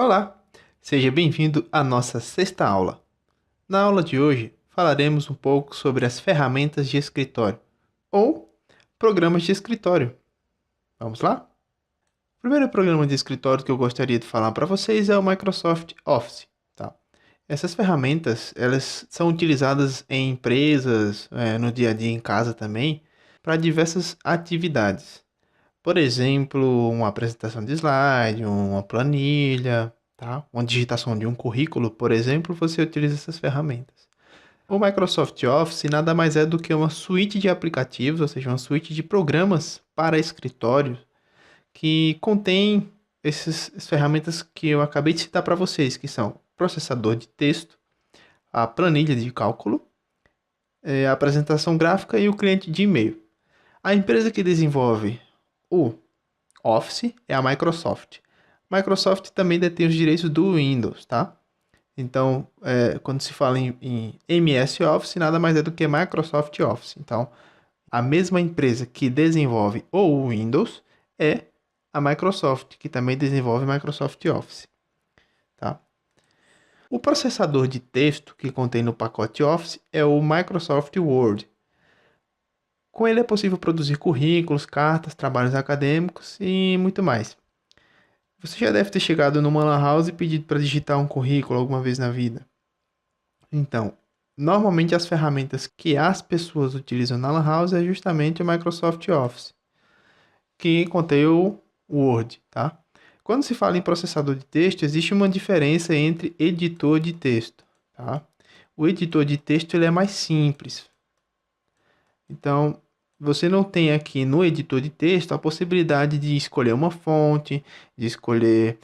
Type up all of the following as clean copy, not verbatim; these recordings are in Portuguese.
Olá, seja bem-vindo à nossa sexta aula. Na aula de hoje, falaremos um pouco sobre as ferramentas de escritório, ou programas de escritório. Vamos lá? O primeiro programa de escritório que eu gostaria de falar para vocês é o Microsoft Office. Tá? Essas ferramentas, elas são utilizadas em empresas, no dia a dia em casa também, para diversas atividades. Por exemplo, uma apresentação de slide, uma planilha, tá? Uma digitação de um currículo, por exemplo, você utiliza essas ferramentas. O Microsoft Office nada mais é do que uma suíte de aplicativos, ou seja, uma suíte de programas para escritório que contém essas ferramentas que eu acabei de citar para vocês, que são processador de texto, a planilha de cálculo, a apresentação gráfica e o cliente de e-mail. A empresa que desenvolve o Office é a Microsoft. Microsoft também detém os direitos do Windows, tá? Então, quando se fala em MS Office, nada mais é do que Microsoft Office. Então, a mesma empresa que desenvolve o Windows é a Microsoft, que também desenvolve Microsoft Office, tá? O processador de texto que contém no pacote Office é o Microsoft Word. Com ele é possível produzir currículos, cartas, trabalhos acadêmicos e muito mais. Você já deve ter chegado numa lan house e pedido para digitar um currículo alguma vez na vida. Então, normalmente as ferramentas que as pessoas utilizam na lan house é justamente o Microsoft Office, que contém o Word, tá? Quando se fala em processador de texto, existe uma diferença entre editor de texto, tá? O editor de texto ele é mais simples. Então, você não tem aqui no editor de texto a possibilidade de escolher uma fonte, de escolher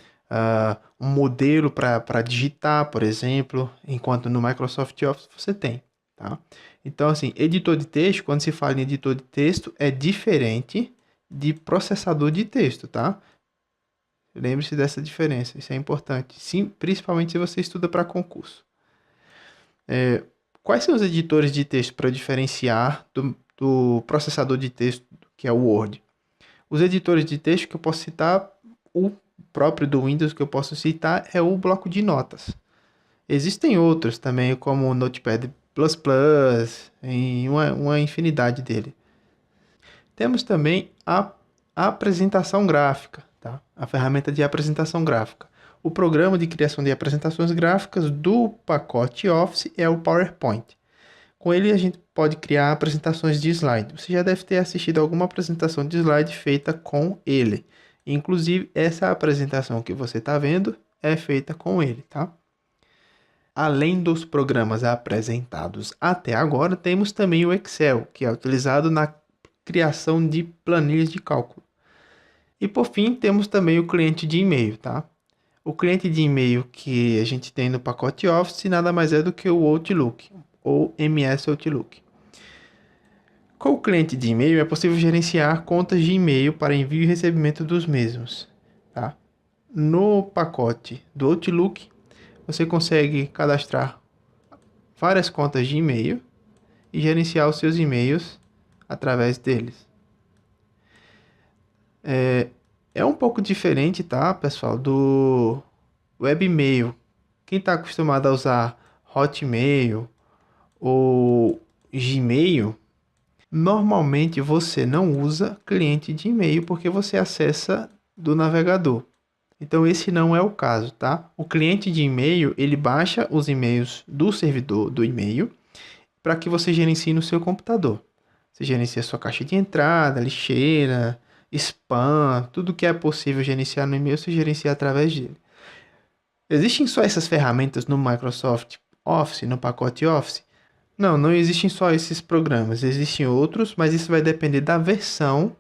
um modelo para digitar, por exemplo, enquanto no Microsoft Office você tem, tá? Então, assim, editor de texto, quando se fala em editor de texto, é diferente de processador de texto, tá? Lembre-se dessa diferença, isso é importante, sim, principalmente se você estuda para concurso. Quais são os editores de texto para diferenciar do processador de texto, que é o Word? Os editores de texto que eu posso citar, o próprio do Windows que eu posso citar é o bloco de notas. Existem outros também, como o Notepad++, e uma infinidade dele. Temos também a apresentação gráfica, tá? A ferramenta de apresentação gráfica. O programa de criação de apresentações gráficas do pacote Office é o PowerPoint. Com ele a gente pode criar apresentações de slide. Você já deve ter assistido alguma apresentação de slide feita com ele. Inclusive, essa apresentação que você está vendo é feita com ele, tá? Além dos programas apresentados até agora, temos também o Excel, que é utilizado na criação de planilhas de cálculo. E por fim, temos também o cliente de e-mail, tá? O cliente de e-mail que a gente tem no pacote Office nada mais é do que o Outlook, ou MS Outlook. Com o cliente de e-mail é possível gerenciar contas de e-mail para envio e recebimento dos mesmos, tá? No pacote do Outlook, você consegue cadastrar várias contas de e-mail e gerenciar os seus e-mails através deles. É um pouco diferente, tá, pessoal, do webmail. Quem está acostumado a usar Hotmail ou Gmail, normalmente você não usa cliente de e-mail porque você acessa do navegador. Então esse não é o caso, tá? O cliente de e-mail, ele baixa os e-mails do servidor do e-mail para que você gerencie no seu computador. Você gerencia a sua caixa de entrada, lixeira, spam, tudo que é possível gerenciar no e-mail, você gerencia através dele. Existem só essas ferramentas no Microsoft Office, no pacote Office? Não, não existem só esses programas, existem outros, mas isso vai depender da versão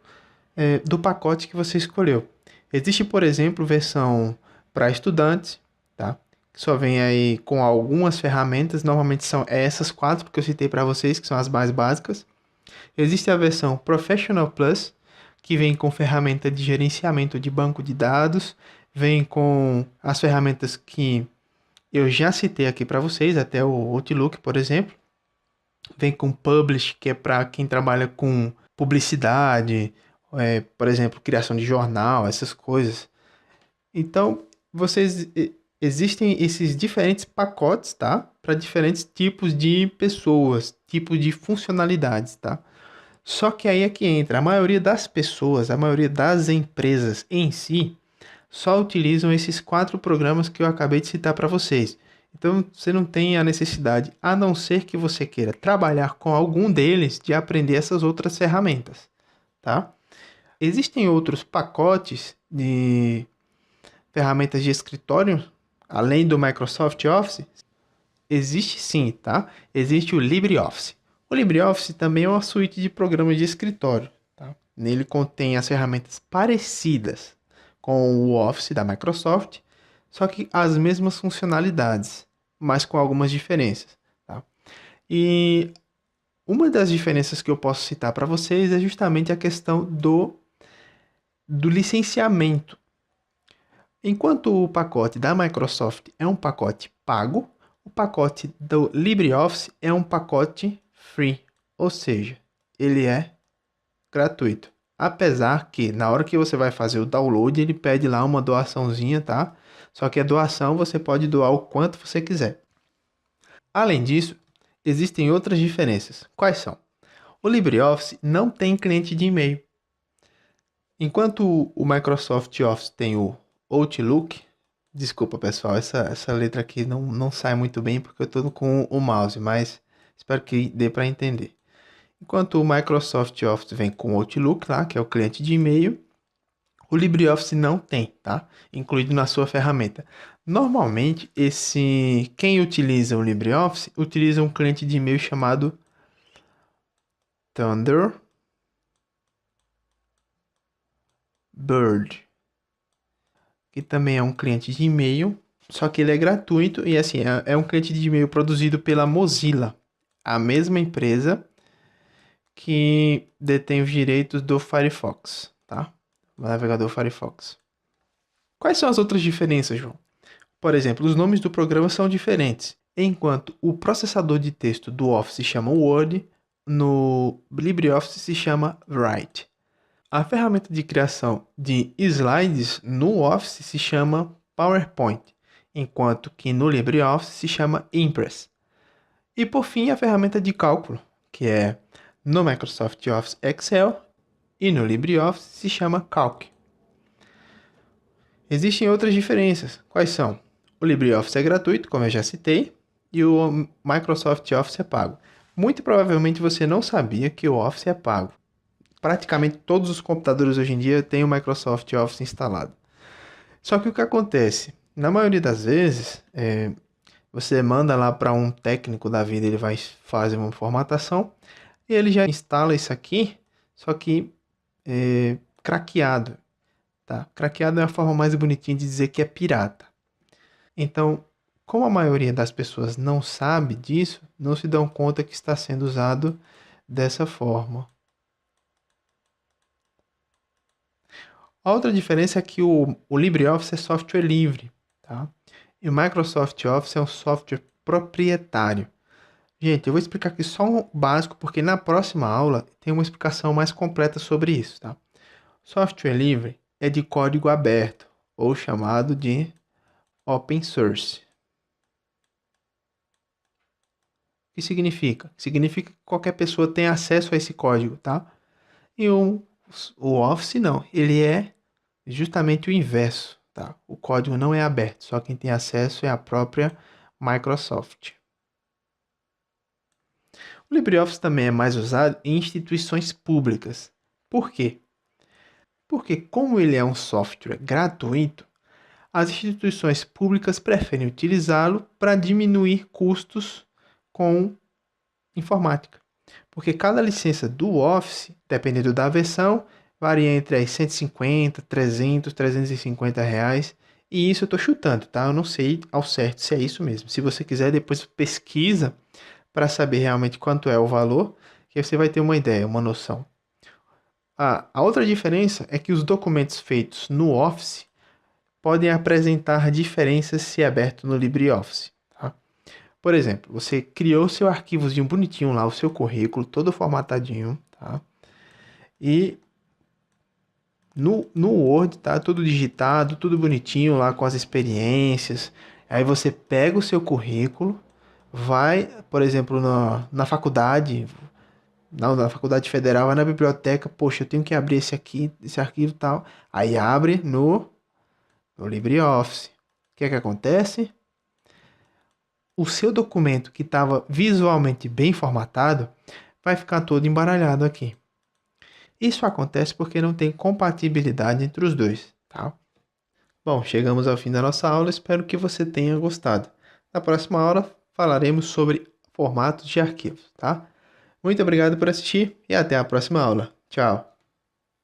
do pacote que você escolheu. Existe, por exemplo, versão para estudantes, tá? Que só vem aí com algumas ferramentas, normalmente são essas quatro que eu citei para vocês, que são as mais básicas. Existe a versão Professional Plus, que vem com ferramenta de gerenciamento de banco de dados, vem com as ferramentas que eu já citei aqui para vocês, até o Outlook, por exemplo. Vem com Publish, que é para quem trabalha com publicidade, por exemplo, criação de jornal, essas coisas. Então, existem esses diferentes pacotes, tá? Para diferentes tipos de pessoas, tipos de funcionalidades, tá? Só que aí é que entra, a maioria das pessoas, a maioria das empresas em si, só utilizam esses 4 programas que eu acabei de citar para vocês. Então, você não tem a necessidade, a não ser que você queira trabalhar com algum deles, de aprender essas outras ferramentas, tá? Existem outros pacotes de ferramentas de escritório, além do Microsoft Office? Existe sim, tá? Existe o LibreOffice. O LibreOffice também é uma suíte de programas de escritório, tá? Nele contém as ferramentas parecidas com o Office da Microsoft, só que as mesmas funcionalidades, mas com algumas diferenças, tá? E uma das diferenças que eu posso citar para vocês é justamente a questão do licenciamento. Enquanto o pacote da Microsoft é um pacote pago, o pacote do LibreOffice é um pacote free, ou seja, ele é gratuito. Apesar que na hora que você vai fazer o download, ele pede lá uma doaçãozinha, tá? Só que a doação você pode doar o quanto você quiser. Além disso, existem outras diferenças. Quais são? O LibreOffice não tem cliente de e-mail. Enquanto o Microsoft Office tem o Outlook, desculpa pessoal, essa letra aqui não sai muito bem porque eu estou com o mouse, mas espero que dê para entender. Enquanto o Microsoft Office vem com o Outlook lá, que é o cliente de e-mail, o LibreOffice não tem, tá? Incluído na sua ferramenta. Normalmente, quem utiliza o LibreOffice utiliza um cliente de e-mail chamado Thunderbird, que também é um cliente de e-mail, só que ele é gratuito e assim, é um cliente de e-mail produzido pela Mozilla, a mesma empresa que detém os direitos do Firefox, tá? O navegador Firefox. Quais são as outras diferenças, João? Por exemplo, os nomes do programa são diferentes. Enquanto o processador de texto do Office se chama Word, no LibreOffice se chama Write. A ferramenta de criação de slides no Office se chama PowerPoint, enquanto que no LibreOffice se chama Impress. E por fim, a ferramenta de cálculo, que é no Microsoft Office Excel e no LibreOffice se chama Calc. Existem outras diferenças. Quais são? O LibreOffice é gratuito, como eu já citei, e o Microsoft Office é pago. Muito provavelmente você não sabia que o Office é pago. Praticamente todos os computadores hoje em dia têm o Microsoft Office instalado. Só que o que acontece? Na maioria das vezes, você manda lá para um técnico da vida, ele vai fazer uma formatação e ele já instala isso aqui, só que craqueado. Tá? Craqueado é a forma mais bonitinha de dizer que é pirata. Então, como a maioria das pessoas não sabe disso, não se dão conta que está sendo usado dessa forma. A outra diferença é que o LibreOffice é software livre, tá? E o Microsoft Office é um software proprietário. Gente, eu vou explicar aqui só um básico, porque na próxima aula tem uma explicação mais completa sobre isso, tá? Software livre é de código aberto, ou chamado de open source. O que significa? Significa que qualquer pessoa tem acesso a esse código, tá? E o Office não, ele é justamente o inverso, tá? O código não é aberto, só quem tem acesso é a própria Microsoft. O LibreOffice também é mais usado em instituições públicas. Por quê? Porque como ele é um software gratuito, as instituições públicas preferem utilizá-lo para diminuir custos com informática. Porque cada licença do Office, dependendo da versão, varia entre as 150, 300, 350 reais. E isso eu estou chutando, tá? Eu não sei ao certo se é isso mesmo. Se você quiser, depois pesquisa para saber realmente quanto é o valor, que você vai ter uma ideia, uma noção. A outra diferença é que os documentos feitos no Office podem apresentar diferenças se aberto no LibreOffice. Tá? Por exemplo, você criou seu arquivozinho bonitinho lá, o seu currículo, todo formatadinho, tá? E no Word, tá? Tudo digitado, tudo bonitinho lá com as experiências. Aí você pega o seu currículo, vai, por exemplo, na faculdade, na faculdade federal, vai na biblioteca, poxa, eu tenho que abrir esse aqui, esse arquivo e tal. Aí abre no LibreOffice. O que é que acontece? O seu documento que estava visualmente bem formatado vai ficar todo embaralhado aqui. Isso acontece porque não tem compatibilidade entre os dois, tá? Bom, chegamos ao fim da nossa aula, espero que você tenha gostado. Na próxima aula falaremos sobre formatos de arquivos, tá? Muito obrigado por assistir e até a próxima aula. Tchau!